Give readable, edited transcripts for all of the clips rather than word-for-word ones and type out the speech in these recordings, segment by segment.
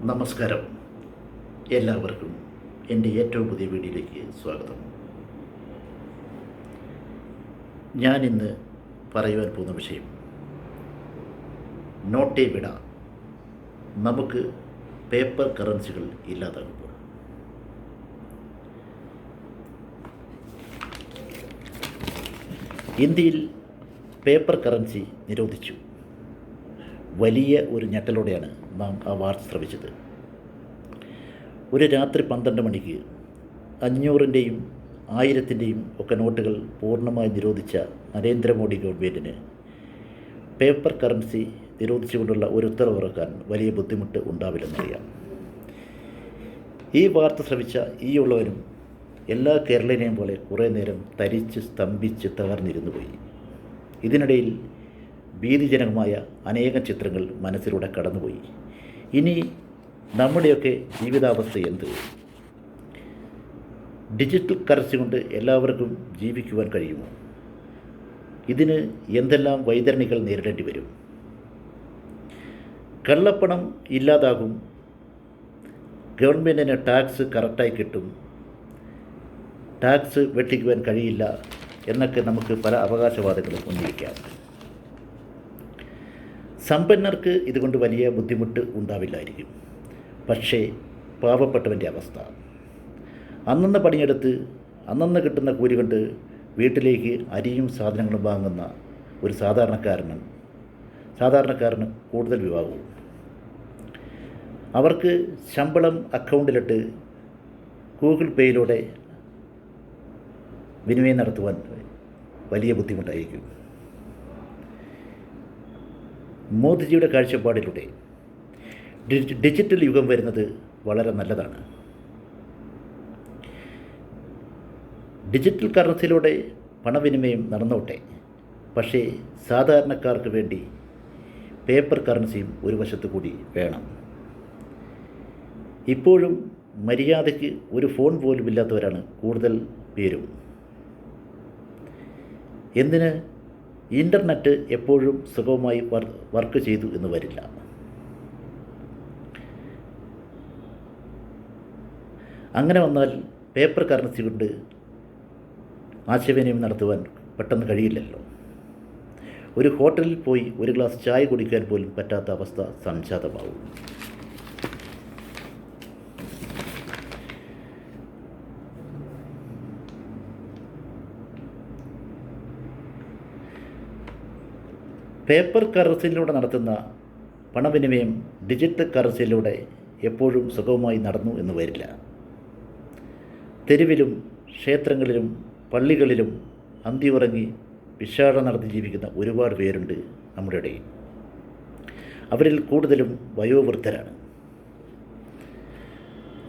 നമസ്കാരം. എല്ലാവർക്കും എൻ്റെ ഏറ്റവും പുതിയ വീഡിയോയിലേക്ക് സ്വാഗതം. ഞാനിന്ന് പറയുവാൻ പോകുന്ന വിഷയം നോട്ടേ വിട, നമുക്ക് പേപ്പർ കറൻസികൾ ഇല്ലാതാകുമ്പോൾ. ഇന്ത്യയിൽ പേപ്പർ കറൻസി നിരോധിച്ചു. വലിയ ഒരു ഞെട്ടലോടെയാണ് നാം ആ വാർത്ത ശ്രവിച്ചത്. ഒരു രാത്രി 12 മണിക്ക് 500-ൻ്റെയും 1000-ൻ്റെയും ഒക്കെ നോട്ടുകൾ പൂർണ്ണമായി നിരോധിച്ച നരേന്ദ്രമോദി ഗവൺമെൻറ്റിന് പേപ്പർ കറൻസി നിരോധിച്ചുകൊണ്ടുള്ള ഒരു ഉത്തരവിറക്കാൻ വലിയ ബുദ്ധിമുട്ട് ഉണ്ടാവില്ലെന്നറിയാം. ഈ വാർത്ത ശ്രവിച്ച ഉള്ളവരും എല്ലാ കേരളീയനെയും പോലെ കുറേ നേരം തരിച്ച് സ്തംഭിച്ച് തകർന്നിരുന്നു പോയി. ഇതിനിടയിൽ ഭീതിജനകമായ അനേകം ചിത്രങ്ങൾ മനസ്സിലൂടെ കടന്നുപോയി. ഇനി നമ്മുടെയൊക്കെ ജീവിതാവസ്ഥ എന്ത്? ഡിജിറ്റൽ കറൻസി കൊണ്ട് എല്ലാവർക്കും ജീവിക്കുവാൻ കഴിയുമോ? ഇതിന് എന്തെല്ലാം വൈതരണികൾ നേരിടേണ്ടി വരും? കള്ളപ്പണം ഇല്ലാതാകും, ഗവൺമെൻറ്റിന് ടാക്സ് കറക്റ്റായി കിട്ടും, ടാക്സ് വെട്ടിക്കുവാൻ കഴിയില്ല എന്നൊക്കെ നമുക്ക് പല അവകാശവാദങ്ങളും ഉന്നയിക്കാം. സമ്പന്നർക്ക് ഇതുകൊണ്ട് വലിയ ബുദ്ധിമുട്ട് ഉണ്ടാവില്ലായിരിക്കും. പക്ഷേ പാവപ്പെട്ടവൻ്റെ അവസ്ഥ, അന്നന്ന് പണിയെടുത്ത് അന്നന്ന് കിട്ടുന്ന കൂലി കൊണ്ട് വീട്ടിലേക്ക് അരിയും സാധനങ്ങളും വാങ്ങുന്ന ഒരു സാധാരണക്കാരന് കൂടുതൽ വിഭാഗവും. അവർക്ക് ശമ്പളം അക്കൗണ്ടിലിട്ട് ഗൂഗിൾ പേയിലൂടെ വിനിമയം നടത്തുവാൻ വലിയ ബുദ്ധിമുട്ടായിരിക്കും. മോദിജിയുടെ കാഴ്ചപ്പാടിലൂടെ ഡിജിറ്റൽ യുഗം വരുന്നത് വളരെ നല്ലതാണ്. ഡിജിറ്റൽ കറൻസിയിലൂടെ പണവിനിമയം നടന്നോട്ടെ, പക്ഷേ സാധാരണക്കാർക്ക് വേണ്ടി പേപ്പർ കറൻസിയും ഒരു വശത്തു കൂടി വേണം. ഇപ്പോഴും മര്യാദയ്ക്ക് ഒരു ഫോൺ പോലും ഇല്ലാത്തവരാണ് കൂടുതൽ പേരും. എന്തിന്? ഇൻ്റർനെറ്റ് എപ്പോഴും സുഗമമായി വർക്ക് ചെയ്തു എന്ന് വരില്ല. അങ്ങനെ വന്നാൽ പേപ്പർ കറൻസി കൊണ്ട് ആശയവിനിമയം നടത്തുവാൻ പെട്ടെന്ന് കഴിയില്ലല്ലോ. ഒരു ഹോട്ടലിൽ പോയി ഒരു ഗ്ലാസ് ചായ കുടിക്കാൻ പോലും പറ്റാത്ത അവസ്ഥ സംജാതമാവും. പേപ്പർ കറൻസിയിലൂടെ നടത്തുന്ന പണവിനിമയം ഡിജിറ്റൽ കറൻസിയിലൂടെ എപ്പോഴും സുഗമമായി നടന്നു എന്ന് വരില്ല. തെരുവിലും ക്ഷേത്രങ്ങളിലും പള്ളികളിലും അന്തിയുറങ്ങി ഭിക്ഷാടനം നടത്തി ജീവിക്കുന്ന ഒരുപാട് പേരുണ്ട് നമ്മുടെ ഇടയിൽ. അവരിൽ കൂടുതലും വയോവൃദ്ധരാണ്.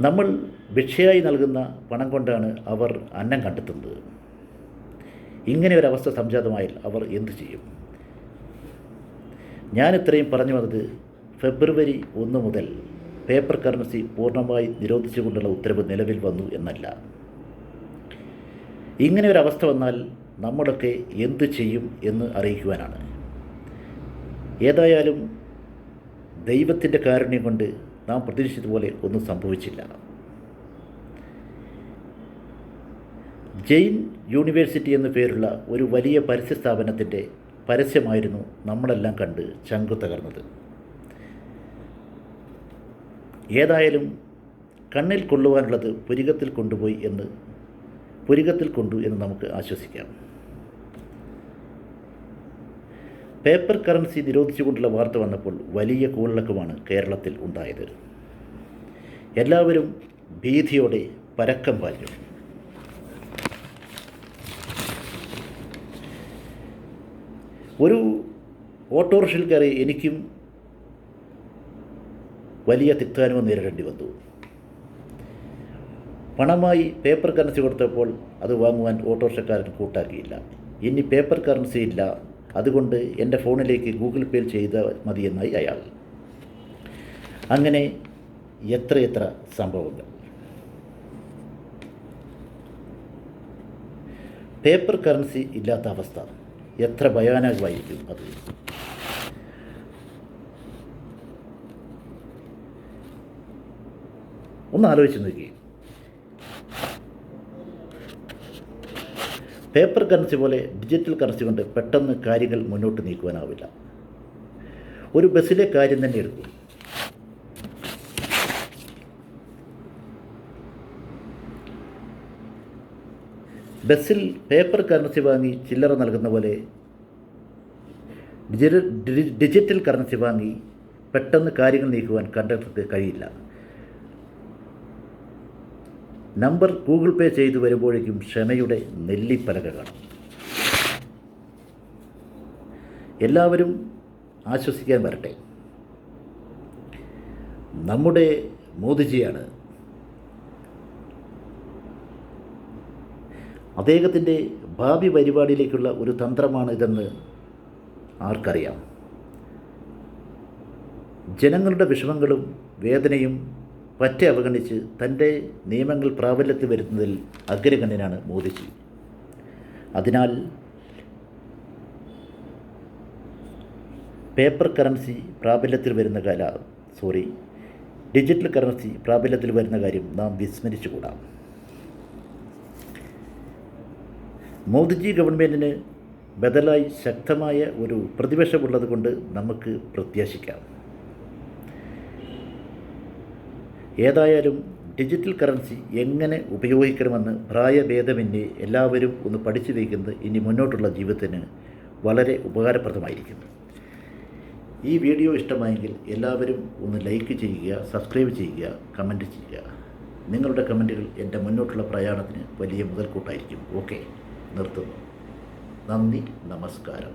നമ്മൾ ഭിക്ഷയായി നൽകുന്ന പണം കൊണ്ടാണ് അവർ അന്നം കണ്ടെത്തുന്നത്. ഇങ്ങനെ ഒരവസ്ഥ സംജാതമായാൽ അവർ എന്തു ചെയ്യും? ഞാൻ ഇത്രയും പറഞ്ഞു വന്നത് ഫെബ്രുവരി 1 മുതൽ പേപ്പർ കറൻസി പൂർണ്ണമായി നിരോധിച്ചുകൊണ്ടുള്ള ഉത്തരവ് നിലവിൽ വന്നു എന്നല്ല. ഇങ്ങനെ ഒരവസ്ഥ വന്നാൽ നമ്മളൊക്കെ എന്തു ചെയ്യും എന്ന് അറിയിക്കുവാനാണ്. ഏതായാലും ദൈവത്തിൻ്റെ കാരുണ്യം കൊണ്ട് നാം പ്രതീക്ഷിച്ചതുപോലെ ഒന്നും സംഭവിച്ചില്ല. ജെയിൻ യൂണിവേഴ്സിറ്റി എന്നു പേരുള്ള ഒരു വലിയ പരസ്യ സ്ഥാപനത്തിൻ്റെ പരസ്യമായിരുന്നു നമ്മളെല്ലാം കണ്ട് ചങ്കു തകർന്നത്. ഏതായാലും കണ്ണിൽ കൊള്ളുവാനുള്ളത് പുരികത്തിൽ കൊണ്ടു എന്ന് നമുക്ക് ആശ്വസിക്കാം. പേപ്പർ കറൻസി നിരോധിച്ചുകൊണ്ടുള്ള വാർത്ത വന്നപ്പോൾ വലിയ കോളിളക്കമാണ് കേരളത്തിൽ ഉണ്ടായത്. എല്ലാവരും ഭീതിയോടെ പരക്കം പാഞ്ഞു. ഒരു ഓട്ടോറിക്ഷയിൽ കയറി എനിക്കും വലിയ തിക്താനുഭവം നേരിടേണ്ടി വന്നു. പണമായി പേപ്പർ കറൻസി കൊടുത്തപ്പോൾ അത് വാങ്ങുവാൻ ഓട്ടോറിക്ഷക്കാരൻ കൂട്ടാക്കിയില്ല. ഇനി പേപ്പർ കറൻസി ഇല്ല, അതുകൊണ്ട് എൻ്റെ ഫോണിലേക്ക് ഗൂഗിൾ പേയിൽ ചെയ്താൽ മതിയെന്നായി അയാൾ. അങ്ങനെ എത്രയെത്ര സംഭവങ്ങൾ. പേപ്പർ കറൻസി ഇല്ലാത്ത അവസ്ഥ എത്ര ഭയാനകമായിരിക്കും അത്. ഒന്ന് ആലോചിച്ച് നോക്കി. പേപ്പർ കറൻസി പോലെ ഡിജിറ്റൽ കറൻസി കൊണ്ട് പെട്ടെന്ന് കാര്യങ്ങൾ മുന്നോട്ട് നീക്കുവാനാവില്ല. ഒരു ബസ്സിലെ കാര്യം തന്നെ എടുക്കും. ബസ്സിൽ പേപ്പർ കറൻസി വാങ്ങി ചില്ലറ നൽകുന്ന പോലെ ഡിജിറ്റൽ കറൻസി വാങ്ങി പെട്ടെന്ന് കാര്യങ്ങൾ നീക്കുവാൻ കണ്ടക്ടർക്ക് കഴിയില്ല. നമ്പർ ഗൂഗിൾ പേ ചെയ്തു വരുമ്പോഴേക്കും ക്ഷമയുടെ നെല്ലിപ്പലക കാണും. എല്ലാവരും ആശ്വസിക്കാൻ വരട്ടെ. നമ്മുടെ മോദിജിയാണ്. അദ്ദേഹത്തിൻ്റെ ഭാവി പരിപാടിയിലേക്കുള്ള ഒരു തന്ത്രമാണ് ഇതെന്ന് ആർക്കറിയാം. ജനങ്ങളുടെ വിഷമങ്ങളും വേദനയും പറ്റെ അവഗണിച്ച് തൻ്റെ നിയമങ്ങൾ പ്രാബല്യത്തിൽ വരുന്നതിൽ അഗ്രഗണ്യനാണ് മോദിജി. അതിനാൽ ഡിജിറ്റൽ കറൻസി പ്രാബല്യത്തിൽ വരുന്ന കാര്യം നാം വിസ്മരിച്ചുകൂടാ. മോദിജി ഗവൺമെൻറ്റിന് ബദലായി ശക്തമായ ഒരു പ്രതിപക്ഷമുള്ളത് കൊണ്ട് നമുക്ക് പ്രത്യാശിക്കാം. ഏതായാലും ഡിജിറ്റൽ കറൻസി എങ്ങനെ ഉപയോഗിക്കണമെന്ന് പ്രായഭേദമന്യേ എല്ലാവരും ഒന്ന് പഠിച്ചു വയ്ക്കുന്നത് ഇനി മുന്നോട്ടുള്ള ജീവിതത്തിന് വളരെ ഉപകാരപ്രദമായിരിക്കും. ഈ വീഡിയോ ഇഷ്ടമായെങ്കിൽ എല്ലാവരും ഒന്ന് ലൈക്ക് ചെയ്യുക, സബ്സ്ക്രൈബ് ചെയ്യുക, കമൻറ്റ് ചെയ്യുക. നിങ്ങളുടെ കമൻറ്റുകൾ എൻ്റെ മുന്നോട്ടുള്ള പ്രയാണത്തിന് വലിയ മുതൽക്കൂട്ടായിരിക്കും. ഓക്കെ, നിർത്തുന്നു. നന്ദി, നമസ്കാരം.